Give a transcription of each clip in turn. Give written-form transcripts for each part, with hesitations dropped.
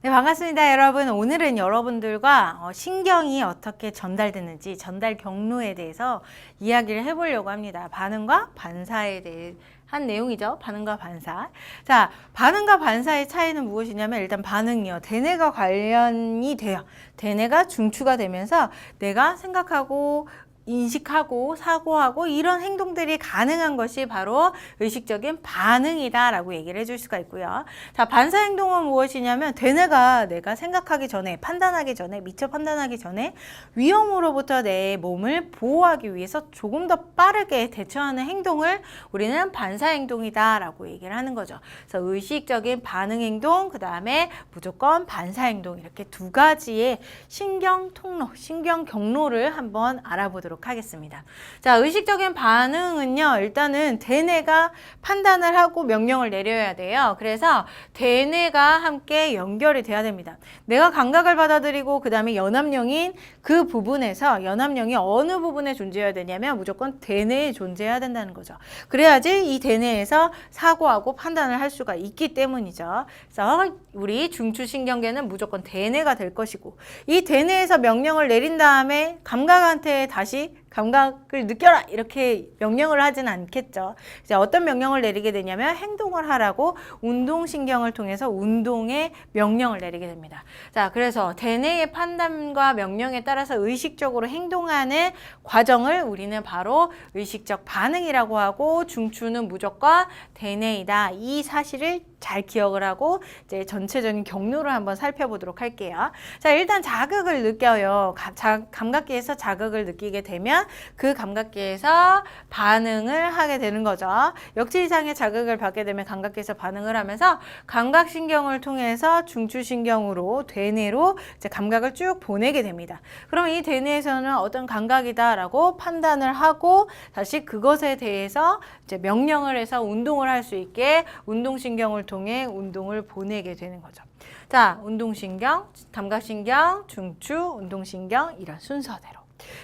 네, 반갑습니다, 여러분. 오늘은 여러분들과 신경이 어떻게 전달되는지 전달 경로에 대해서 이야기를 해보려고 합니다. 반응과 반사에 대한 내용이죠. 반응과 반사. 자, 반응과 반사의 차이는 무엇이냐면 일단 반응이요. 대뇌가 관련이 돼요. 대뇌가 중추가 되면서 내가 생각하고 인식하고 사고하고 이런 행동들이 가능한 것이 바로 의식적인 반응이다라고 얘기를 해줄 수가 있고요. 자, 반사 행동은 무엇이냐면 대뇌가 내가 생각하기 전에, 판단하기 전에, 미처 판단하기 전에 위험으로부터 내 몸을 보호하기 위해서 조금 더 빠르게 대처하는 행동을 우리는 반사 행동이다라고 얘기를 하는 거죠. 그래서 의식적인 반응 행동, 그 다음에 무조건 반사 행동, 이렇게 두 가지의 신경 통로, 신경 경로를 한번 알아보도록 하겠습니다. 자, 의식적인 반응은요, 일단은 대뇌가 판단을 하고 명령을 내려야 돼요. 그래서 대뇌가 함께 연결이 돼야 됩니다. 내가 감각을 받아들이고 그 다음에 연합령인 그 부분에서 연합령이 어느 부분에 존재해야 되냐면 무조건 대뇌에 존재해야 된다는 거죠. 그래야지 이 대뇌에서 사고하고 판단을 할 수가 있기 때문이죠. 그래서 우리 중추신경계는 무조건 대뇌가 될 것이고, 이 대뇌에서 명령을 내린 다음에 감각한테 다시 감각을 느껴라 이렇게 명령을 하진 않겠죠. 이제 어떤 명령을 내리게 되냐면 행동을 하라고 운동신경을 통해서 운동의 명령을 내리게 됩니다. 자, 그래서 대뇌의 판단과 명령에 따라서 의식적으로 행동하는 과정을 우리는 바로 의식적 반응이라고 하고, 중추는 무조건 대뇌이다. 이 사실을 잘 기억을 하고 이제 전체적인 경로를 한번 살펴보도록 할게요. 자, 일단 자극을 느껴요. 감각기에서 자극을 느끼게 되면 그 감각기에서 반응을 하게 되는 거죠. 역질 이상의 자극을 받게 되면 감각기에서 반응을 하면서 감각신경을 통해서 중추신경으로 대뇌로 이제 감각을 쭉 보내게 됩니다. 그러면 이 대뇌에서는 어떤 감각이다라고 판단을 하고 다시 그것에 대해서 이제 명령을 해서 운동을 할 수 있게 운동신경을 통해 운동을 보내게 되는 거죠. 자, 운동신경, 감각신경, 중추, 운동신경, 이런 순서대로.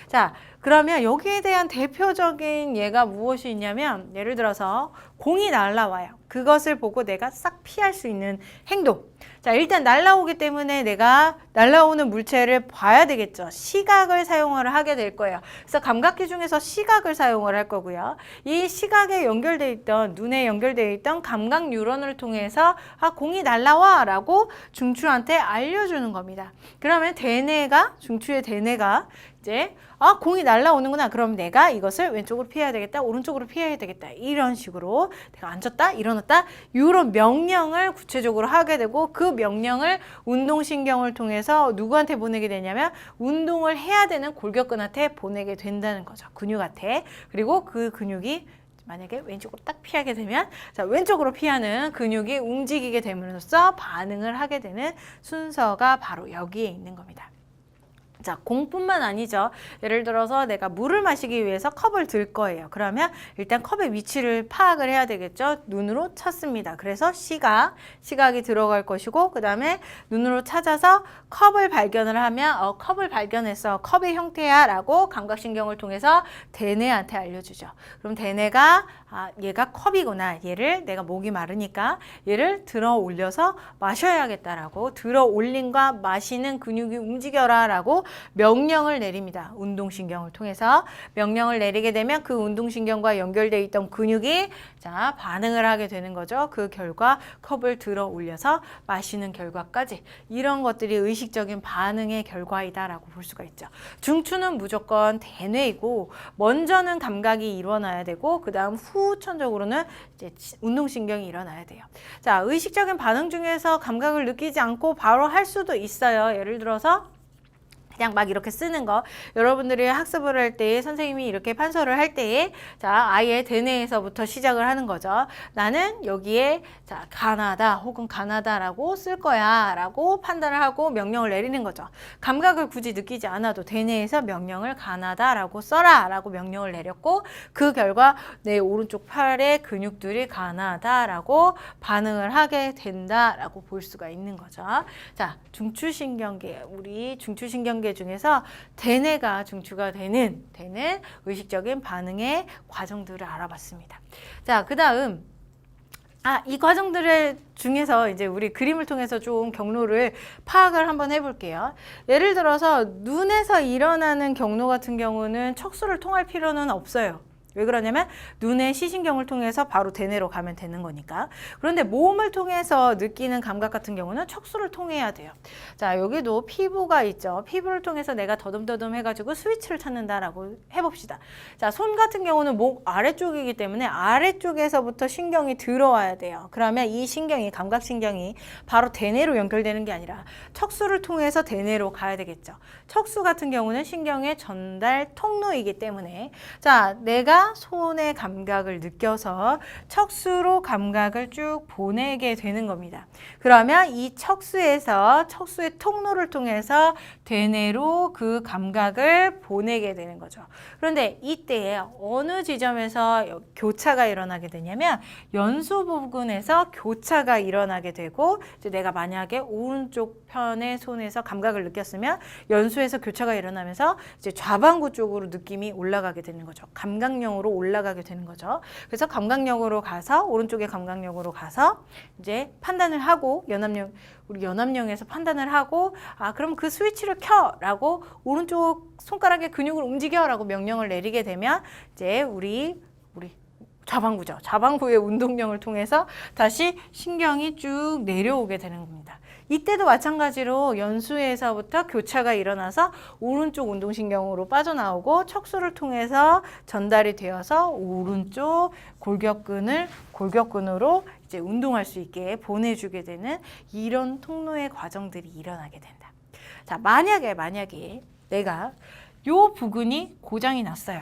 자, 그러면 여기에 대한 대표적인 예가 무엇이 있냐면, 예를 들어서 공이 날아와요. 그것을 보고 내가 싹 피할 수 있는 행동. 자, 일단 날아오기 때문에 내가 날아오는 물체를 봐야 되겠죠. 시각을 사용을 하게 될 거예요. 그래서 감각기 중에서 시각을 사용을 할 거고요. 이 시각에 연결되어 있던, 눈에 연결되어 있던 감각 뉴런을 통해서 공이 날아와 라고 중추한테 알려주는 겁니다. 그러면 대뇌가, 중추의 대뇌가 이제 공이 날아오는구나. 그럼 내가 이것을 왼쪽으로 피해야 되겠다, 오른쪽으로 피해야 되겠다, 이런 식으로 내가 앉았다, 일어났다, 이런 명령을 구체적으로 하게 되고, 그 명령을 운동신경을 통해서 누구한테 보내게 되냐면 운동을 해야 되는 골격근한테 보내게 된다는 거죠. 근육한테. 그리고 그 근육이 만약에 왼쪽으로 딱 피하게 되면, 자, 왼쪽으로 피하는 근육이 움직이게 됨으로써 반응을 하게 되는 순서가 바로 여기에 있는 겁니다. 자, 공뿐만 아니죠. 예를 들어서 내가 물을 마시기 위해서 컵을 들 거예요. 그러면 일단 컵의 위치를 파악을 해야 되겠죠. 눈으로 찾습니다. 그래서 시각이 들어갈 것이고, 그 다음에 눈으로 찾아서 컵을 발견을 하면 컵을 발견했어, 컵의 형태야 라고 감각신경을 통해서 대뇌한테 알려주죠. 그럼 대뇌가 얘가 컵이구나, 얘를 내가 목이 마르니까 얘를 들어 올려서 마셔야겠다라고, 들어 올림과 마시는 근육이 움직여라 라고 명령을 내립니다. 운동신경을 통해서 명령을 내리게 되면 그 운동신경과 연결되어 있던 근육이 자, 반응을 하게 되는 거죠. 그 결과 컵을 들어 올려서 마시는 결과까지, 이런 것들이 의식적인 반응의 결과이다라고 볼 수가 있죠. 중추는 무조건 대뇌이고, 먼저는 감각이 일어나야 되고, 그 다음 후천적으로는 이제 운동신경이 일어나야 돼요. 자, 의식적인 반응 중에서 감각을 느끼지 않고 바로 할 수도 있어요. 예를 들어서 그냥 막 이렇게 쓰는 거, 여러분들이 학습을 할 때 선생님이 이렇게 판서를 할 때에 자, 아예 대뇌에서부터 시작을 하는 거죠. 나는 여기에 자, 가나다 혹은 가나다라고 쓸 거야 라고 판단을 하고 명령을 내리는 거죠. 감각을 굳이 느끼지 않아도 대뇌에서 명령을 가나다라고 써라 라고 명령을 내렸고, 그 결과 내 오른쪽 팔의 근육들이 가나다라고 반응을 하게 된다라고 볼 수가 있는 거죠. 자, 중추신경계, 우리 중추신경계 중에서 대뇌가 중추가 되는 의식적인 반응의 과정들을 알아봤습니다. 자, 그 다음 이 과정들의 중에서 이제 우리 그림을 통해서 좀 경로를 파악을 한번 해볼게요. 예를 들어서 눈에서 일어나는 경로 같은 경우는 척수를 통할 필요는 없어요. 왜 그러냐면 눈의 시신경을 통해서 바로 대뇌로 가면 되는 거니까. 그런데 몸을 통해서 느끼는 감각 같은 경우는 척수를 통해야 돼요. 자, 여기도 피부가 있죠. 피부를 통해서 내가 더듬더듬 해가지고 스위치를 찾는다라고 해봅시다. 자, 손 같은 경우는 목 아래쪽이기 때문에 아래쪽에서부터 신경이 들어와야 돼요. 그러면 이 신경이, 감각신경이 바로 대뇌로 연결되는 게 아니라 척수를 통해서 대뇌로 가야 되겠죠. 척수 같은 경우는 신경의 전달 통로이기 때문에 자, 내가 손의 감각을 느껴서 척수로 감각을 쭉 보내게 되는 겁니다. 그러면 이 척수에서 척수의 통로를 통해서 대뇌로 그 감각을 보내게 되는 거죠. 그런데 이때 어느 지점에서 교차가 일어나게 되냐면 연수 부근에서 교차가 일어나게 되고 이제 내가 만약에 오른쪽 편의 손에서 감각을 느꼈으면 연수에서 교차가 일어나면서 이제 좌반구 쪽으로 느낌이 올라가게 되는 거죠. 감각령으로 올라가게 되는 거죠. 그래서 감각령으로 가서 오른쪽의 감각령으로 가서 이제 판단을 하고 우리 연합령에서 판단을 하고 그럼 그 스위치를 켜라고 오른쪽 손가락의 근육을 움직여라고 명령을 내리게 되면 이제 우리 좌반구죠. 좌반구의 운동령을 통해서 다시 신경이 쭉 내려오게 되는 겁니다. 이때도 마찬가지로 연수에서부터 교차가 일어나서 오른쪽 운동신경으로 빠져나오고 척수를 통해서 전달이 되어서 오른쪽 골격근으로 이제 운동할 수 있게 보내주게 되는 이런 통로의 과정들이 일어나게 된다. 자, 만약에 내가 요 부근이 고장이 났어요.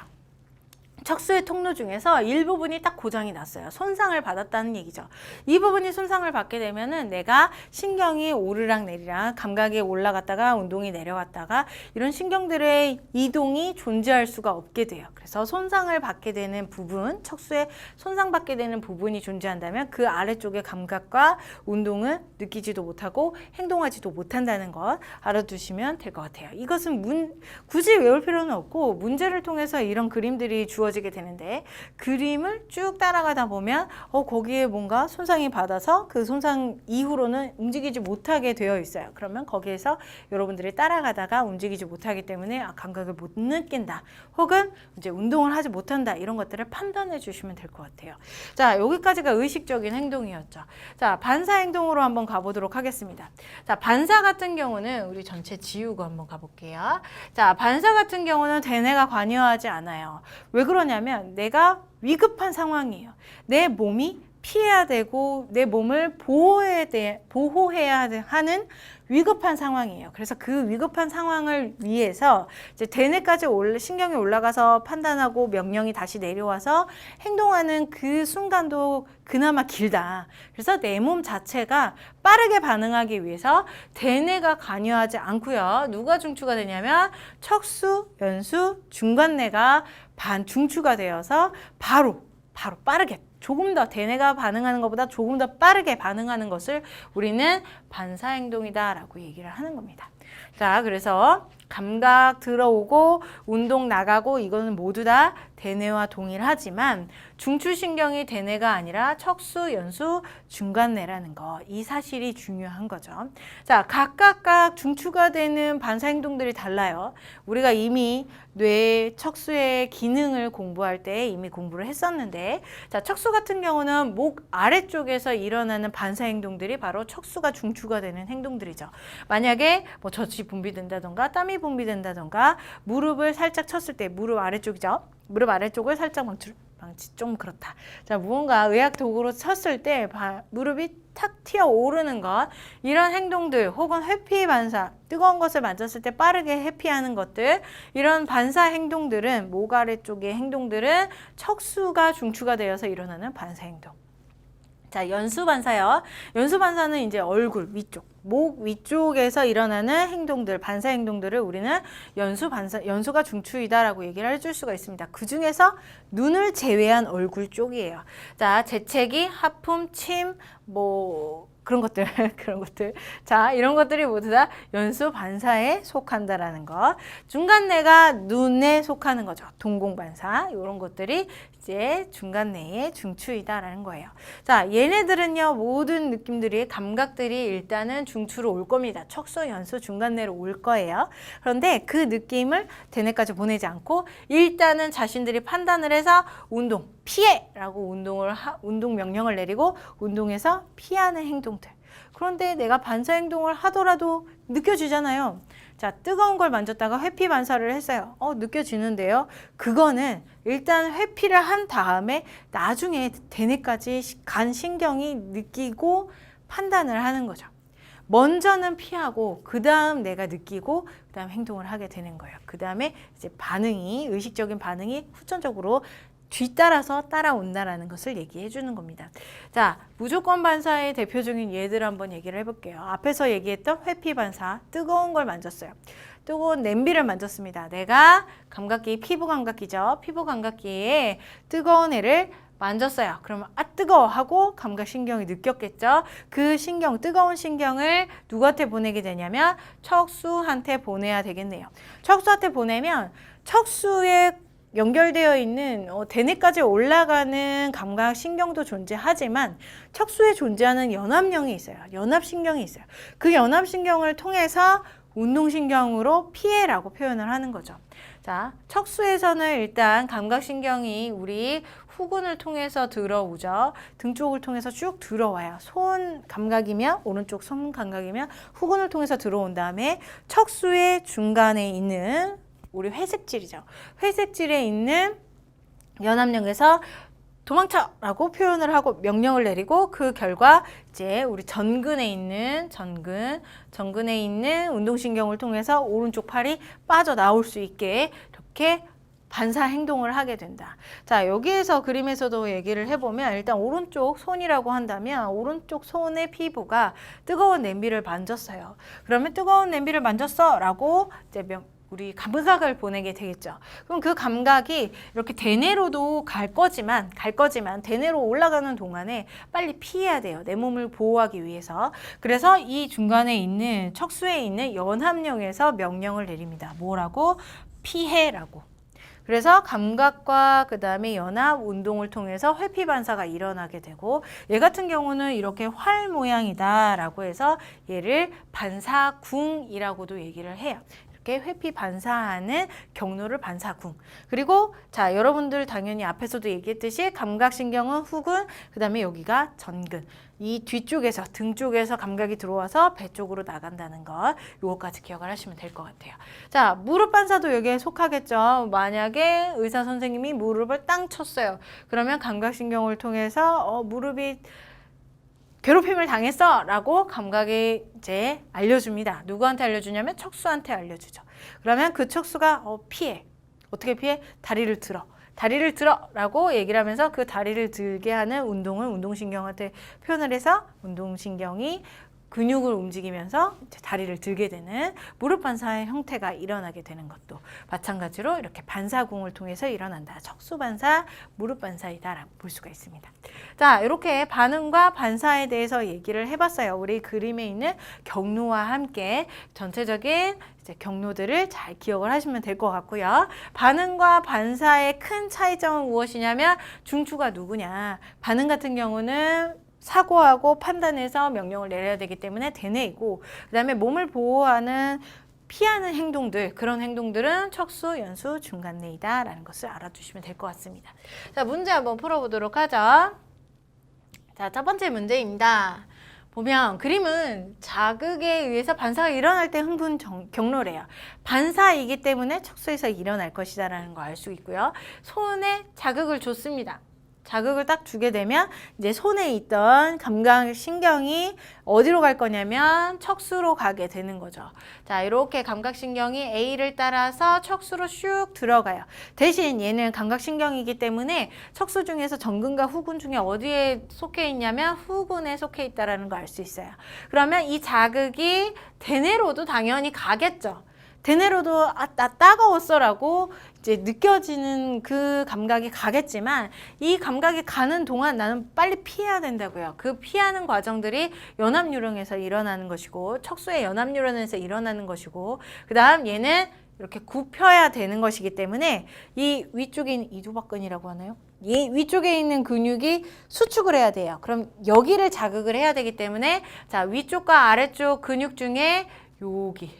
척수의 통로 중에서 일부분이 딱 고장이 났어요. 손상을 받았다는 얘기죠. 이 부분이 손상을 받게 되면은 내가 신경이 오르락 내리락 감각이 올라갔다가 운동이 내려갔다가 이런 신경들의 이동이 존재할 수가 없게 돼요. 그래서 손상을 받게 되는 부분, 척수에 손상받게 되는 부분이 존재한다면 그 아래쪽의 감각과 운동은 느끼지도 못하고 행동하지도 못한다는 것 알아두시면 될 것 같아요. 이것은 굳이 외울 필요는 없고 문제를 통해서 이런 그림들이 주어지게 되는데 그림을 쭉 따라가다 보면 거기에 뭔가 손상이 받아서 그 손상 이후로는 움직이지 못하게 되어 있어요. 그러면 거기에서 여러분들이 따라가다가 움직이지 못하기 때문에 감각을 못 느낀다. 혹은 이제 운동을 하지 못한다. 이런 것들을 판단해 주시면 될 것 같아요. 자, 여기까지가 의식적인 행동이었죠. 자, 반사 행동으로 한번 가보도록 하겠습니다. 자, 반사 같은 경우는 우리 전체 지우고 한번 가볼게요. 자, 반사 같은 경우는 대뇌가 관여하지 않아요. 왜 그러냐면 내가 위급한 상황이에요. 내 몸이 피해야 되고 내 몸을 보호해야 하는 위급한 상황이에요. 그래서 그 위급한 상황을 위해서 이제 대뇌까지 신경이 올라가서 판단하고 명령이 다시 내려와서 행동하는 그 순간도 그나마 길다. 그래서 내 몸 자체가 빠르게 반응하기 위해서 대뇌가 관여하지 않고요. 누가 중추가 되냐면 척수, 연수, 중간뇌가 중추가 되어서 바로 빠르게 조금 더 대뇌가 반응하는 것보다 조금 더 빠르게 반응하는 것을 우리는 반사행동이다라고 얘기를 하는 겁니다. 자, 그래서 감각 들어오고 운동 나가고 이거는 모두 다 대뇌와 동일하지만 중추신경이 대뇌가 아니라 척수, 연수, 중간뇌라는 거, 이 사실이 중요한 거죠. 자, 각각 중추가 되는 반사행동들이 달라요. 우리가 이미 뇌, 척수의 기능을 공부할 때 이미 공부를 했었는데 자, 척수 같은 경우는 목 아래쪽에서 일어나는 반사행동들이 바로 척수가 중추가 되는 행동들이죠. 만약에 뭐 젖이 분비된다던가 땀이 분비된다던가 무릎을 살짝 쳤을 때 무릎 아래쪽이죠. 무릎 아래쪽을 살짝 망치 좀 그렇다. 자, 무언가 의학 도구로 쳤을 때 무릎이 탁 튀어 오르는 것, 이런 행동들 혹은 회피 반사, 뜨거운 것을 만졌을 때 빠르게 회피하는 것들, 이런 반사 행동들은 목 아래쪽의 행동들은 척수가 중추가 되어서 일어나는 반사 행동. 자, 연수 반사요. 연수 반사는 이제 얼굴 위쪽, 목 위쪽에서 일어나는 행동들, 반사 행동들을 우리는 연수가 중추이다라고 얘기를 해줄 수가 있습니다. 그 중에서 눈을 제외한 얼굴 쪽이에요. 자, 재채기, 하품, 침, 그런 것들, 그런 것들. 자, 이런 것들이 모두 다 연수 반사에 속한다라는 거. 중간내가 눈에 속하는 거죠. 동공반사. 이런 것들이 이제 중간내의 중추이다라는 거예요. 자, 얘네들은요, 모든 느낌들이, 감각들이 일단은 중추로 올 겁니다. 척수, 연수, 중간내로 올 거예요. 그런데 그 느낌을 대뇌까지 보내지 않고 일단은 자신들이 판단을 해서 운동, 피해! 라고 운동 명령을 내리고 운동에서 피하는 행동들. 그런데 내가 반사 행동을 하더라도 느껴지잖아요. 자, 뜨거운 걸 만졌다가 회피 반사를 했어요. 느껴지는데요. 그거는 일단 회피를 한 다음에 나중에 대뇌까지 간 신경이 느끼고 판단을 하는 거죠. 먼저는 피하고 그 다음 내가 느끼고 그 다음 행동을 하게 되는 거예요. 그 다음에 이제 반응이, 의식적인 반응이 후천적으로 뒤따라서 따라온다라는 것을 얘기해 주는 겁니다. 자, 무조건 반사의 대표적인 예들 한번 얘기를 해볼게요. 앞에서 얘기했던 회피 반사, 뜨거운 걸 만졌어요. 뜨거운 냄비를 만졌습니다. 내가 감각기, 피부 감각기죠. 피부 감각기에 뜨거운 애를 만졌어요. 그러면 아 뜨거워 하고 감각신경이 느꼈겠죠. 그 신경, 뜨거운 신경을 누구한테 보내게 되냐면 척수한테 보내야 되겠네요. 척수한테 보내면 척수에 연결되어 있는 대뇌까지 올라가는 감각신경도 존재하지만 척수에 존재하는 연합령이 있어요. 연합신경이 있어요. 그 연합신경을 통해서 운동신경으로 피해라고 표현을 하는 거죠. 자, 척수에서는 일단 감각신경이 우리 후근을 통해서 들어오죠. 등 쪽을 통해서 쭉 들어와요. 손 감각이면, 오른쪽 손 감각이면 후근을 통해서 들어온 다음에 척수의 중간에 있는 우리 회색질이죠. 회색질에 있는 연합령에서 도망쳐라고 표현을 하고 명령을 내리고 그 결과 이제 우리 전근에 있는 전근에 있는 운동신경을 통해서 오른쪽 팔이 빠져나올 수 있게 이렇게 반사 행동을 하게 된다. 자, 여기에서 그림에서도 얘기를 해보면 일단 오른쪽 손이라고 한다면 오른쪽 손의 피부가 뜨거운 냄비를 만졌어요. 그러면 뜨거운 냄비를 만졌어 라고 이제 우리 감각을 보내게 되겠죠. 그럼 그 감각이 이렇게 대뇌로도 갈 거지만 대뇌로 올라가는 동안에 빨리 피해야 돼요. 내 몸을 보호하기 위해서. 그래서 이 중간에 있는 척수에 있는 연합령에서 명령을 내립니다. 뭐라고? 피해라고. 그래서 감각과 그 다음에 연합 운동을 통해서 회피 반사가 일어나게 되고 얘 같은 경우는 이렇게 활 모양이다 라고 해서 얘를 반사궁이라고도 얘기를 해요. 회피 반사하는 경로를 반사궁. 그리고 자, 여러분들 당연히 앞에서도 얘기했듯이 감각신경은 후근, 그 다음에 여기가 전근. 이 뒤쪽에서, 등 쪽에서 감각이 들어와서 배 쪽으로 나간다는 것, 요거까지 기억을 하시면 될 것 같아요. 자, 무릎 반사도 여기에 속하겠죠. 만약에 의사 선생님이 무릎을 땅 쳤어요. 그러면 감각신경을 통해서 무릎이 괴롭힘을 당했어 라고 감각이 이제 알려줍니다. 누구한테 알려주냐면 척수한테 알려주죠. 그러면 그 척수가 피해. 어떻게 피해? 다리를 들어 라고 얘기를 하면서 그 다리를 들게 하는 운동을 운동신경한테 표현을 해서 운동신경이 근육을 움직이면서 이제 다리를 들게 되는 무릎 반사의 형태가 일어나게 되는 것도 마찬가지로 이렇게 반사궁을 통해서 일어난다. 척수 반사, 무릎 반사이다라고 볼 수가 있습니다. 자, 이렇게 반응과 반사에 대해서 얘기를 해봤어요. 우리 그림에 있는 경로와 함께 전체적인 이제 경로들을 잘 기억을 하시면 될 것 같고요. 반응과 반사의 큰 차이점은 무엇이냐면 중추가 누구냐. 반응 같은 경우는 사고하고 판단해서 명령을 내려야 되기 때문에 대뇌이고 그 다음에 몸을 보호하는 피하는 행동들, 그런 행동들은 척수, 연수, 중간뇌이다 라는 것을 알아두시면 될 것 같습니다. 자, 문제 한번 풀어보도록 하죠. 자, 첫 번째 문제입니다. 보면 그림은 자극에 의해서 반사가 일어날 때 흥분 경로래요. 반사이기 때문에 척수에서 일어날 것이다 라는 거 알 수 있고요. 손에 자극을 줬습니다. 자극을 딱 주게 되면 이제 손에 있던 감각신경이 어디로 갈 거냐면 척수로 가게 되는 거죠. 자, 이렇게 감각신경이 A를 따라서 척수로 슉 들어가요. 대신 얘는 감각신경이기 때문에 척수 중에서 전근과 후근 중에 어디에 속해 있냐면 후근에 속해 있다는 걸 알 수 있어요. 그러면 이 자극이 대뇌로도 당연히 가겠죠. 대뇌로도 나 따가웠어라고 이제 느껴지는 그 감각이 가겠지만 이 감각이 가는 동안 나는 빨리 피해야 된다고요. 그 피하는 과정들이 연합뉴런에서 일어나는 것이고 척수의 연합뉴런에서 일어나는 것이고 그 다음 얘는 이렇게 굽혀야 되는 것이기 때문에 이 위쪽에 있는 이두박근이라고 하나요? 이 위쪽에 있는 근육이 수축을 해야 돼요. 그럼 여기를 자극을 해야 되기 때문에 자 위쪽과 아래쪽 근육 중에 여기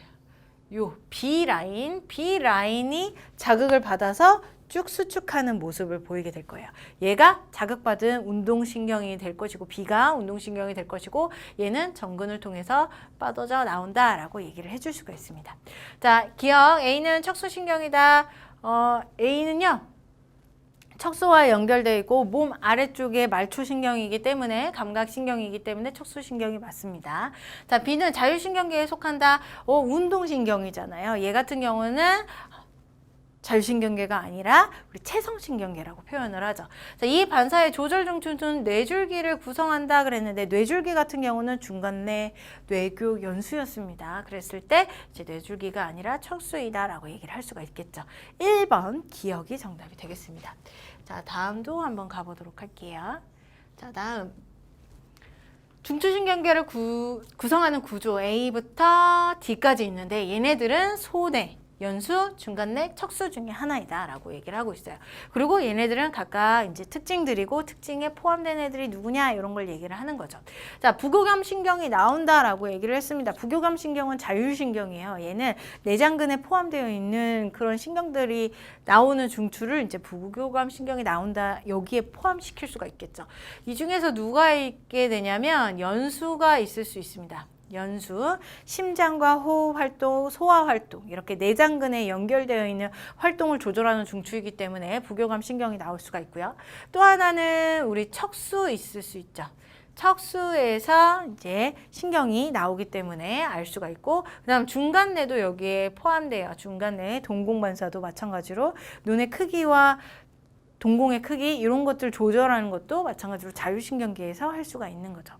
요 B라인이 자극을 받아서 쭉 수축하는 모습을 보이게 될 거예요. 얘가 자극받은 운동신경이 될 것이고 B가 운동신경이 될 것이고 얘는 전근을 통해서 뻗어져 나온다라고 얘기를 해줄 수가 있습니다. 자, 기억 A는 척수신경이다. A는요. 척수와 연결되어 있고 몸 아래쪽에 말초신경이기 때문에 감각신경이기 때문에 척수신경이 맞습니다. 자, B는 자율신경계에 속한다. 운동신경이잖아요. 얘 같은 경우는 자율신경계가 아니라 우리 체성신경계라고 표현을 하죠. 자, 이 반사의 조절 중추는 뇌줄기를 구성한다 그랬는데 뇌줄기 같은 경우는 중간내 뇌교 연수였습니다. 그랬을 때 이제 뇌줄기가 아니라 척수이다라고 얘기를 할 수가 있겠죠. 1번 기억이 정답이 되겠습니다. 자, 다음도 한번 가보도록 할게요. 자, 다음 중추신경계를 구성하는 구조 A부터 D까지 있는데 얘네들은 소뇌 연수, 중간내, 척수 중에 하나이다 라고 얘기를 하고 있어요. 그리고 얘네들은 각각 이제 특징들이고 특징에 포함된 애들이 누구냐 이런 걸 얘기를 하는 거죠. 자, 부교감 신경이 나온다라고 얘기를 했습니다. 부교감 신경은 자율신경이에요. 얘는 내장근에 포함되어 있는 그런 신경들이 나오는 중추를 이제 부교감 신경이 나온다 여기에 포함시킬 수가 있겠죠. 이 중에서 누가 있게 되냐면 연수가 있을 수 있습니다. 연수, 심장과 호흡 활동, 소화 활동 이렇게 내장근에 연결되어 있는 활동을 조절하는 중추이기 때문에 부교감 신경이 나올 수가 있고요. 또 하나는 우리 척수 있을 수 있죠. 척수에서 이제 신경이 나오기 때문에 알 수가 있고 그다음 중간내도 여기에 포함돼요. 중간내 동공반사도 마찬가지로 눈의 크기와 동공의 크기 이런 것들 조절하는 것도 마찬가지로 자율신경계에서 할 수가 있는 거죠.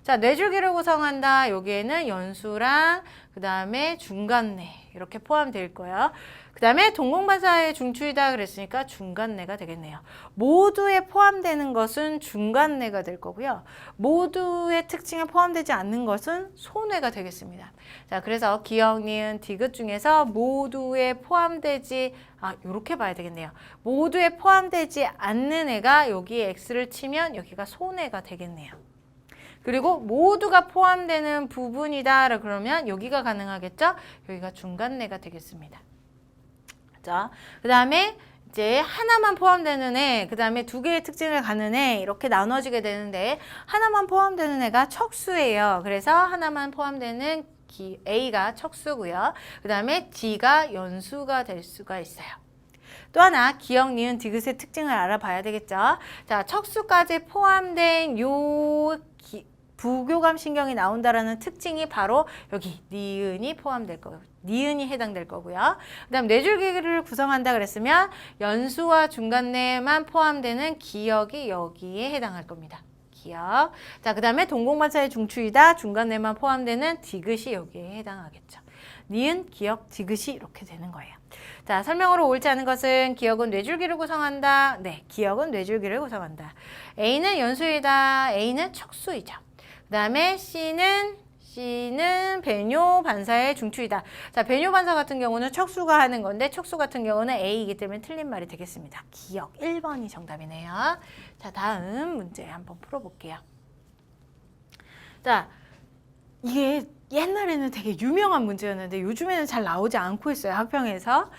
자, 뇌줄기를 구성한다. 여기에는 연수랑 그 다음에 중간내 이렇게 포함될 거예요. 그 다음에 동공반사의 중추이다 그랬으니까 중간내가 되겠네요. 모두에 포함되는 것은 중간내가 될 거고요. 모두의 특징에 포함되지 않는 것은 소뇌가 되겠습니다. 자, 그래서 기억, 니은, 디귿 중에서 모두에 포함되지 이렇게 봐야 되겠네요. 모두에 포함되지 않는 애가 여기에 X를 치면 여기가 소뇌가 되겠네요. 그리고 모두가 포함되는 부분이다 그러면 여기가 가능하겠죠? 여기가 중간내가 되겠습니다. 자, 그 다음에 이제 하나만 포함되는 애, 그 다음에 두 개의 특징을 갖는 애 이렇게 나눠지게 되는데 하나만 포함되는 애가 척수예요. 그래서 하나만 포함되는 A가 척수고요. 그 다음에 D가 연수가 될 수가 있어요. 또 하나 기억, 니은, 디귿의 특징을 알아봐야 되겠죠. 자, 척수까지 포함된 요 부교감 신경이 나온다라는 특징이 바로 여기 니은이 포함될 거고요. 니은이 해당될 거고요. 그 다음 뇌줄기를 구성한다 그랬으면 연수와 중간내만 포함되는 기억이 여기에 해당할 겁니다. 기억. 자, 그 다음에 동공반사의 중추이다. 중간내만 포함되는 디귿이 여기에 해당하겠죠. 니은, 기억, 디귿이 이렇게 되는 거예요. 자, 설명으로 옳지 않은 것은 기억은 뇌줄기를 구성한다. 네, 기억은 뇌줄기를 구성한다. A는 연수이다. A는 척수이죠. 그 다음에 C는 배뇨 반사의 중추이다. 자, 배뇨 반사 같은 경우는 척수가 하는 건데 척수 같은 경우는 A이기 때문에 틀린 말이 되겠습니다. 기억 1번이 정답이네요. 자, 다음 문제 한번 풀어볼게요. 자, 이게 옛날에는 되게 유명한 문제였는데 요즘에는 잘 나오지 않고 있어요. 학평에서.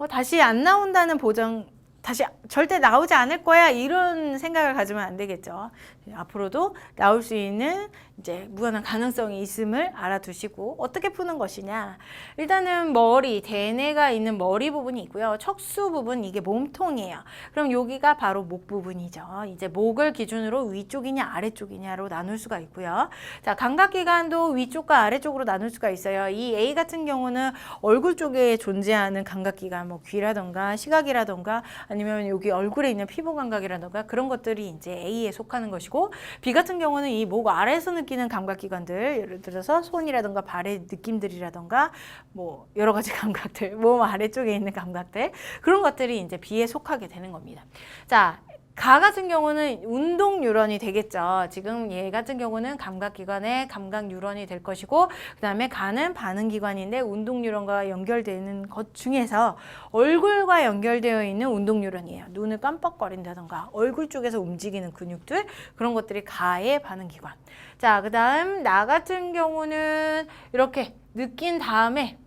다시 안 나온다는 보장 다시 절대 나오지 않을 거야 이런 생각을 가지면 안 되겠죠. 앞으로도 나올 수 있는 이제 무한한 가능성이 있음을 알아두시고 어떻게 푸는 것이냐. 일단은 머리, 대뇌가 있는 머리 부분이 있고요. 척수 부분 이게 몸통이에요. 그럼 여기가 바로 목 부분이죠. 이제 목을 기준으로 위쪽이냐 아래쪽이냐로 나눌 수가 있고요. 자, 감각기관도 위쪽과 아래쪽으로 나눌 수가 있어요. 이 A 같은 경우는 얼굴 쪽에 존재하는 감각기관, 뭐 귀라던가 시각이라던가 아니면 여기 얼굴에 있는 피부 감각이라던가 그런 것들이 이제 A에 속하는 것이고, B 같은 경우는 이 목 아래에서 느끼는 감각기관들, 예를 들어서 손이라던가 발의 느낌들이라던가 뭐 여러 가지 감각들, 몸 아래쪽에 있는 감각들, 그런 것들이 이제 B에 속하게 되는 겁니다. 자, 가 같은 경우는 운동 뉴런이 되겠죠. 지금 얘 같은 경우는 감각기관의 감각 뉴런이 될 것이고, 그 다음에 가는 반응기관인데 운동 뉴런과 연결되는 것 중에서 얼굴과 연결되어 있는 운동 뉴런이에요. 눈을 깜빡거린다던가 얼굴 쪽에서 움직이는 근육들, 그런 것들이 가의 반응기관. 자, 그 다음 나 같은 경우는 이렇게 느낀 다음에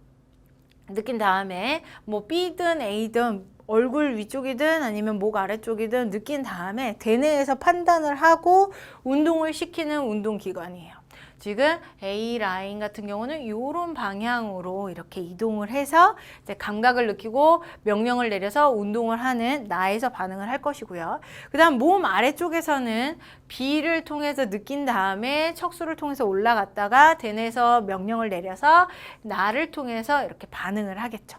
뭐 B든 A든 얼굴 위쪽이든 아니면 목 아래쪽이든 느낀 다음에 대뇌에서 판단을 하고 운동을 시키는 운동기관이에요. 지금 A 라인 같은 경우는 이런 방향으로 이렇게 이동을 해서 이제 감각을 느끼고 명령을 내려서 운동을 하는 나에서 반응을 할 것이고요. 그 다음 몸 아래쪽에서는 B를 통해서 느낀 다음에 척수를 통해서 올라갔다가 대뇌에서 명령을 내려서 나를 통해서 이렇게 반응을 하겠죠.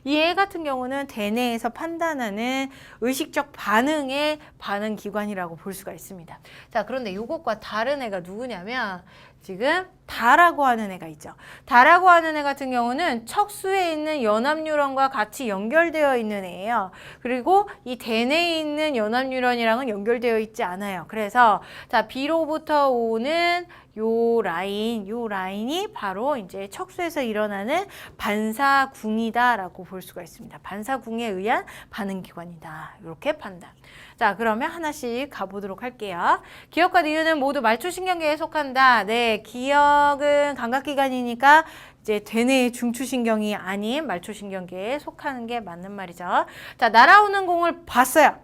이 애 같은 경우는 대뇌에서 판단하는 의식적 반응의 반응 기관이라고 볼 수가 있습니다. 자, 그런데 이것과 다른 애가 누구냐면 지금 다라고 하는 애가 있죠. 다라고 하는 애 같은 경우는 척수에 있는 연합 뉴런과 같이 연결되어 있는 애예요. 그리고 이 대뇌에 있는 연합 뉴런이랑은 연결되어 있지 않아요. 그래서 자, B로부터 오는 요 라인이 바로 이제 척수에서 일어나는 반사궁이다라고 볼 수가 있습니다. 반사궁에 의한 반응기관이다. 이렇게 판단. 자, 그러면 하나씩 가보도록 할게요. 기억과 니은은 모두 말초신경계에 속한다. 네, 기억은 감각기관이니까 이제 대뇌의 중추신경이 아닌 말초신경계에 속하는 게 맞는 말이죠. 자, 날아오는 공을 봤어요.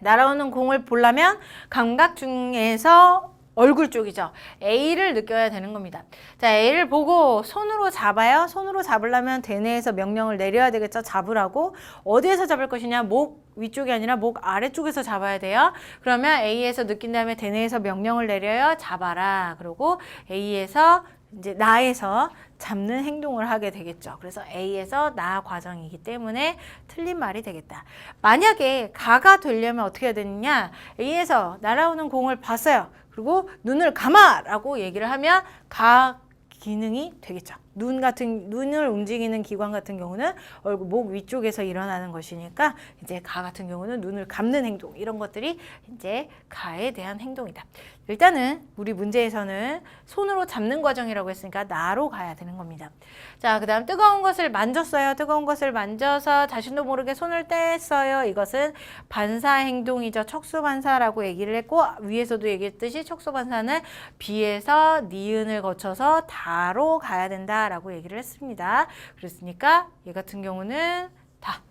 날아오는 공을 보려면 감각 중에서 얼굴 쪽이죠. A를 느껴야 되는 겁니다. 자, A를 보고 손으로 잡아요. 손으로 잡으려면 대뇌에서 명령을 내려야 되겠죠. 잡으라고. 어디에서 잡을 것이냐? 목 위쪽이 아니라 목 아래쪽에서 잡아야 돼요. 그러면 A에서 느낀 다음에 대뇌에서 명령을 내려요. 잡아라. 그리고 A에서 이제 나에서 잡는 행동을 하게 되겠죠. 그래서 A에서 나 과정이기 때문에 틀린 말이 되겠다. 만약에 가가 되려면 어떻게 해야 되느냐? A에서 날아오는 공을 봤어요. 그리고 눈을 감아라고 얘기를 하면 가 기능이 되겠죠. 눈을 움직이는 기관 같은 경우는 얼굴 목 위쪽에서 일어나는 것이니까 이제 가 같은 경우는 눈을 감는 행동, 이런 것들이 이제 가에 대한 행동이다. 일단은 우리 문제에서는 손으로 잡는 과정이라고 했으니까 나로 가야 되는 겁니다. 자, 그 다음 뜨거운 것을 만졌어요. 뜨거운 것을 만져서 자신도 모르게 손을 뗐어요. 이것은 반사 행동이죠. 척수 반사라고 얘기를 했고, 위에서도 얘기했듯이 척수 반사는 B에서 니은을 거쳐서 다로 가야 된다라고 얘기를 했습니다. 그랬으니까 얘 같은 경우는 다.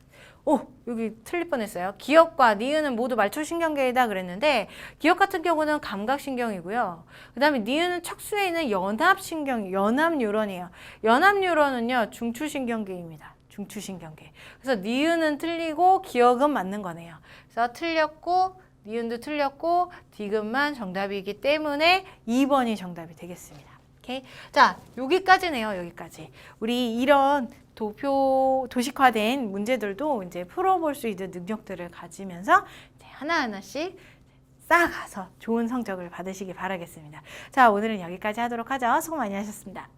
오, 여기 틀릴 뻔했어요. 기억과 니은은 모두 말초신경계이다 그랬는데, 기억 같은 경우는 감각신경이고요. 그 다음에 니은은 척수에 있는 연합신경, 연합뉴런이에요. 연합뉴런은요, 중추신경계입니다. 중추신경계. 그래서 니은은 틀리고 기억은 맞는 거네요. 그래서 틀렸고, 니은도 틀렸고, 디귿만 정답이기 때문에 2번이 정답이 되겠습니다. 오케이? 자, 여기까지네요. 여기까지. 우리 이런 도식화된 문제들도 이제 풀어볼 수 있는 능력들을 가지면서 이제 하나하나씩 쌓아가서 좋은 성적을 받으시기 바라겠습니다. 자, 오늘은 여기까지 하도록 하죠. 수고 많이 하셨습니다.